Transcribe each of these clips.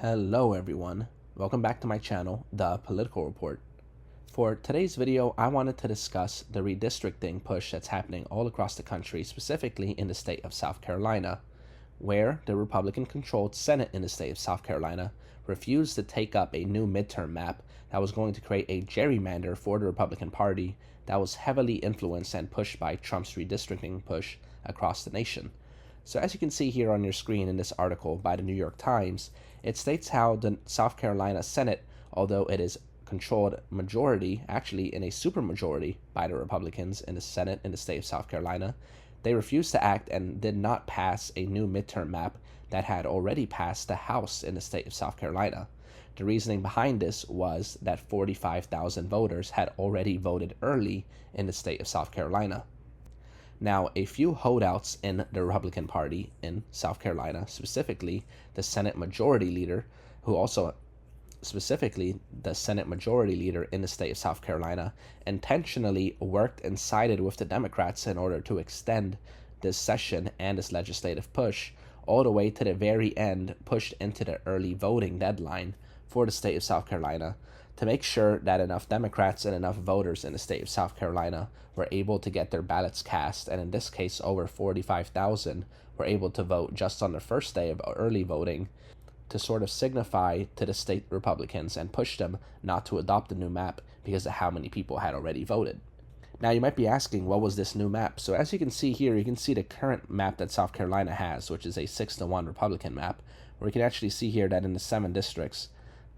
Hello everyone, welcome back to my channel, The Political Report. For today's video, I wanted to discuss the redistricting push that's happening all across the country, specifically in the state of South Carolina, where the Republican-controlled Senate in the state of South Carolina refused to take up a new midterm map that was going to create a gerrymander for the Republican Party that was heavily influenced and pushed by Trump's redistricting push across the nation. So as you can see here on your screen in this article by the New York Times, it states how the South Carolina Senate, although it is controlled majority, actually in a supermajority by the Republicans in the Senate in the state of South Carolina, they refused to act and did not pass a new midterm map that had already passed the House in the state of South Carolina. The reasoning behind this was that 45,000 voters had already voted early in the state of South Carolina. Now, a few holdouts in the Republican Party in South Carolina, specifically the Senate Majority Leader, specifically the Senate Majority Leader in the state of South Carolina, intentionally worked and sided with the Democrats in order to extend this session and this legislative push all the way to the very end, pushed into the early voting deadline for the state of South Carolina, to make sure that enough Democrats and enough voters in the state of South Carolina were able to get their ballots cast, and in this case over 45,000 were able to vote just on the first day of early voting, to sort of signify to the state Republicans and push them not to adopt the new map because of how many people had already voted. Now you might be asking, what was this new map? So as you can see here, you can see the current map that South Carolina has, which is a 6-1 Republican map, where you can actually see here that in the 7 districts,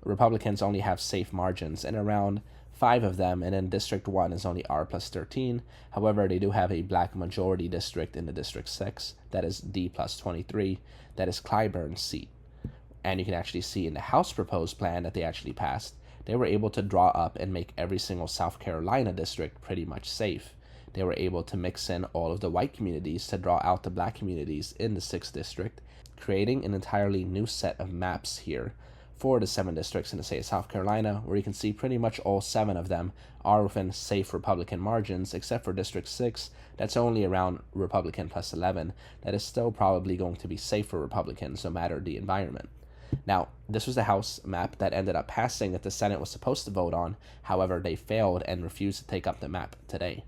Republicans only have safe margins in around 5 of them, and in District 1 is only R+13. However, they do have a black majority district in the District 6, that is D+23, that is Clyburn's seat. And you can actually see in the House proposed plan that they actually passed, they were able to draw up and make every single South Carolina district pretty much safe. They were able to mix in all of the white communities to draw out the black communities in the 6th district, creating an entirely new set of maps here for the 7 districts in the state of South Carolina, where you can see pretty much all 7 of them are within safe Republican margins, except for District 6, that's only around Republican +11. That is still probably going to be safe for Republicans, no matter the environment. Now, this was the House map that ended up passing that the Senate was supposed to vote on. However, they failed and refused to take up the map today.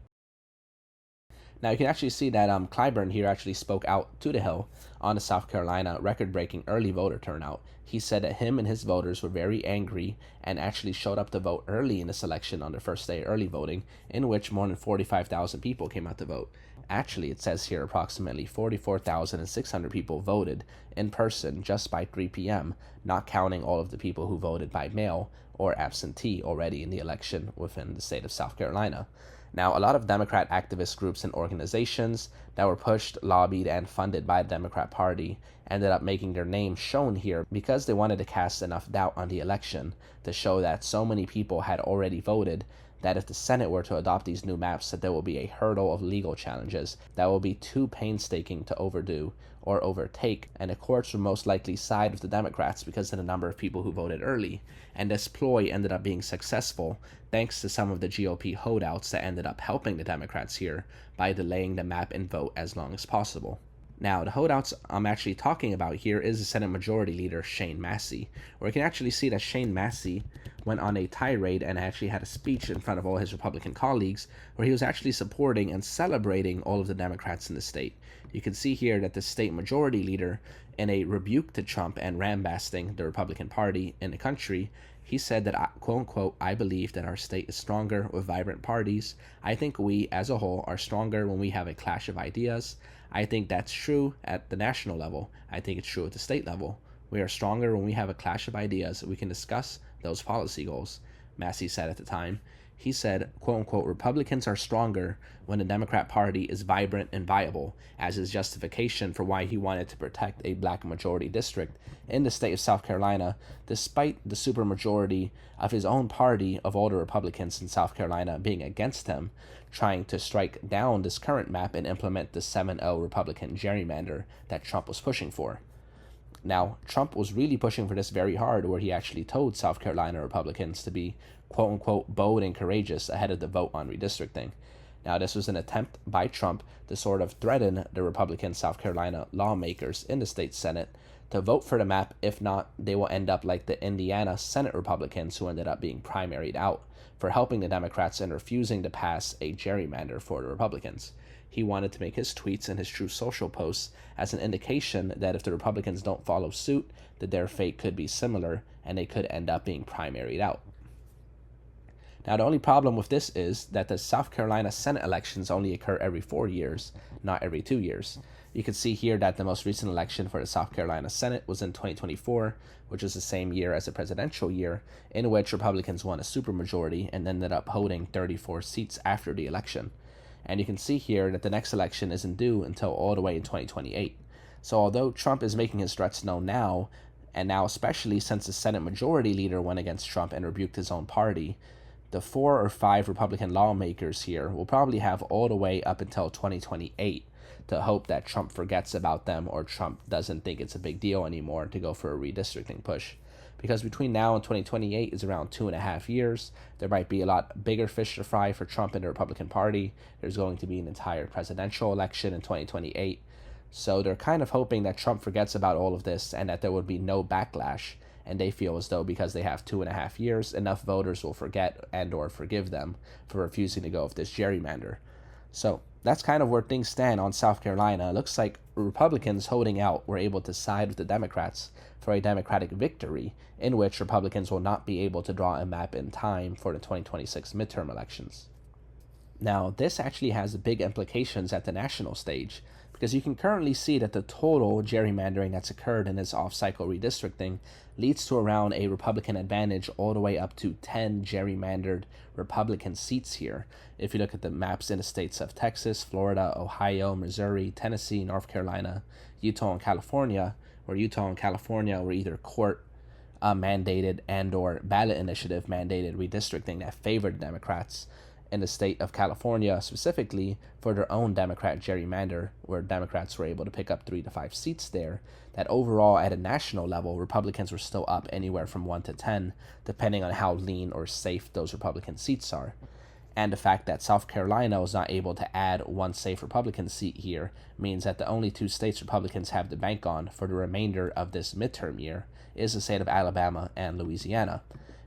Now, you can actually see that Clyburn here actually spoke out to the Hill on the South Carolina record-breaking early voter turnout. He said that him and his voters were very angry and actually showed up to vote early in this election on the first day of early voting, in which more than 45,000 people came out to vote. Actually, it says here approximately 44,600 people voted in person just by 3 p.m., not counting all of the people who voted by mail or absentee already in the election within the state of South Carolina. Now, a lot of Democrat activist groups and organizations that were pushed, lobbied, and funded by the Democrat Party ended up making their names shown here because they wanted to cast enough doubt on the election to show that so many people had already voted that if the Senate were to adopt these new maps, that there will be a hurdle of legal challenges that will be too painstaking to overdo or overtake, and the courts would most likely side with the Democrats because of the number of people who voted early. And this ploy ended up being successful thanks to some of the GOP holdouts that ended up helping the Democrats here by delaying the map and vote as long as possible. Now, the holdouts I'm actually talking about here is the Senate Majority Leader Shane Massey, where you can actually see that Shane Massey went on a tirade and actually had a speech in front of all his Republican colleagues where he was actually supporting and celebrating all of the Democrats in the state. You can see here that the state Majority Leader, in a rebuke to Trump and rambasting the Republican Party in the country, he said that, quote unquote, "I believe that our state is stronger with vibrant parties. I think we, as a whole, are stronger when we have a clash of ideas. I think that's true at the national level. I think it's true at the state level. We are stronger when we have a clash of ideas. We can discuss those policy goals," Massey said at the time. He said, quote unquote, "Republicans are stronger when the Democrat Party is vibrant and viable," as his justification for why he wanted to protect a black majority district in the state of South Carolina, despite the supermajority of his own party of all the Republicans in South Carolina being against him, trying to strike down this current map and implement the 7-0 Republican gerrymander that Trump was pushing for. Now, Trump was really pushing for this very hard, where he actually told South Carolina Republicans to be, quote unquote, bold and courageous ahead of the vote on redistricting. Now, this was an attempt by Trump to sort of threaten the Republican South Carolina lawmakers in the state Senate to vote for the map. If not, they will end up like the Indiana Senate Republicans who ended up being primaried out for helping the Democrats and refusing to pass a gerrymander for the Republicans. He wanted to make his tweets and his Truth Social posts as an indication that if the Republicans don't follow suit, that their fate could be similar and they could end up being primaried out. Now, the only problem with this is that the South Carolina Senate elections only occur every 4 years, not every 2 years. You can see here that the most recent election for the South Carolina Senate was in 2024, which is the same year as the presidential year, in which Republicans won a supermajority and ended up holding 34 seats after the election. And you can see here that the next election isn't due until all the way in 2028. So although Trump is making his threats known now, and now especially since the Senate Majority Leader went against Trump and rebuked his own party, the 4 or 5 Republican lawmakers here will probably have all the way up until 2028 to hope that Trump forgets about them or Trump doesn't think it's a big deal anymore to go for a redistricting push. Because between now and 2028 is around 2.5 years. There might be a lot bigger fish to fry for Trump and the Republican Party. There's going to be an entire presidential election in 2028. So they're kind of hoping that Trump forgets about all of this and that there would be no backlash. And they feel as though because they have 2.5 years, enough voters will forget and or forgive them for refusing to go with this gerrymander. So that's kind of where things stand on South Carolina. It looks like Republicans holding out were able to side with the Democrats for a Democratic victory, in which Republicans will not be able to draw a map in time for the 2026 midterm elections. Now, this actually has big implications at the national stage, because you can currently see that the total gerrymandering that's occurred in this off-cycle redistricting leads to around a Republican advantage all the way up to 10 gerrymandered Republican seats here. If you look at the maps in the states of Texas, Florida, Ohio, Missouri, Tennessee, North Carolina, Utah, and California, where Utah and California were either court mandated and or ballot initiative mandated redistricting that favored Democrats. In the state of California specifically, for their own Democrat gerrymander, where Democrats were able to pick up 3 to 5 seats there, that overall at a national level, Republicans were still up anywhere from 1 to 10, depending on how lean or safe those Republican seats are. And the fact that South Carolina was not able to add 1 safe Republican seat here means that the only 2 states Republicans have to bank on for the remainder of this midterm year is the state of Alabama and Louisiana.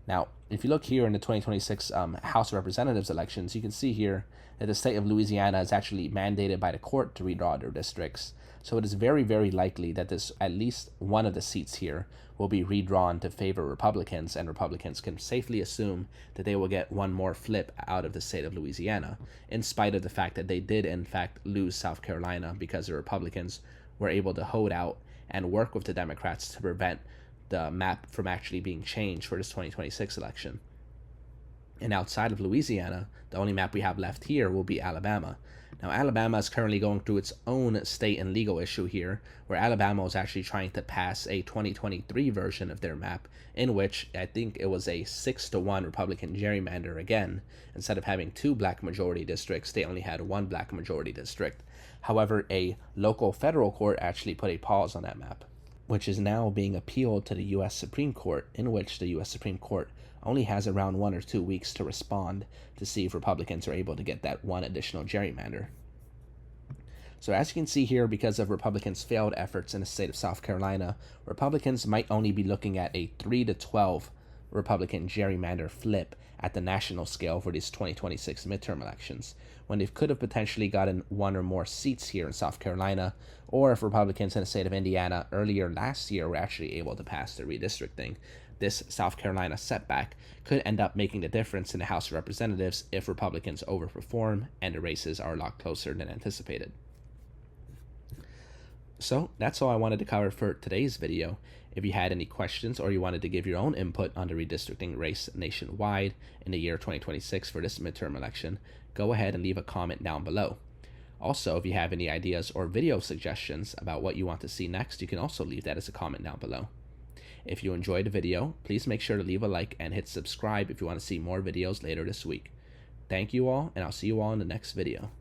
Now, if you look here in the 2026 House of Representatives elections, you can see here that the state of Louisiana is actually mandated by the court to redraw their districts. So it is very, very likely that at least one of the seats here will be redrawn to favor Republicans, and Republicans can safely assume that they will get one more flip out of the state of Louisiana, in spite of the fact that they did, in fact, lose South Carolina because the Republicans were able to hold out and work with the Democrats to prevent the map from actually being changed for this 2026 election. And outside of Louisiana, the only map we have left here will be Alabama. Now, Alabama is currently going through its own state and legal issue here, where Alabama was actually trying to pass a 2023 version of their map, in which I think it was a 6-to-1 Republican gerrymander again. Instead of having 2 black majority districts, they only had 1 black majority district. However, a local federal court actually put a pause on that map, which is now being appealed to the U.S. Supreme Court, in which the U.S. Supreme Court only has around 1 or 2 weeks to respond to see if Republicans are able to get that 1 additional gerrymander. So as you can see here, because of Republicans' failed efforts in the state of South Carolina, Republicans might only be looking at a 3-to-12 Republican gerrymander flip at the national scale for these 2026 midterm elections, when they could have potentially gotten 1 or more seats here in South Carolina, or if Republicans in the state of Indiana earlier last year were actually able to pass the redistricting, this South Carolina setback could end up making the difference in the House of Representatives if Republicans overperform and the races are a lot closer than anticipated. So that's all I wanted to cover for today's video. If you had any questions or you wanted to give your own input on the redistricting race nationwide in the year 2026 for this midterm election, go ahead and leave a comment down below. Also, if you have any ideas or video suggestions about what you want to see next, you can also leave that as a comment down below. If you enjoyed the video, please make sure to leave a like and hit subscribe if you want to see more videos later this week. Thank you all, and I'll see you all in the next video.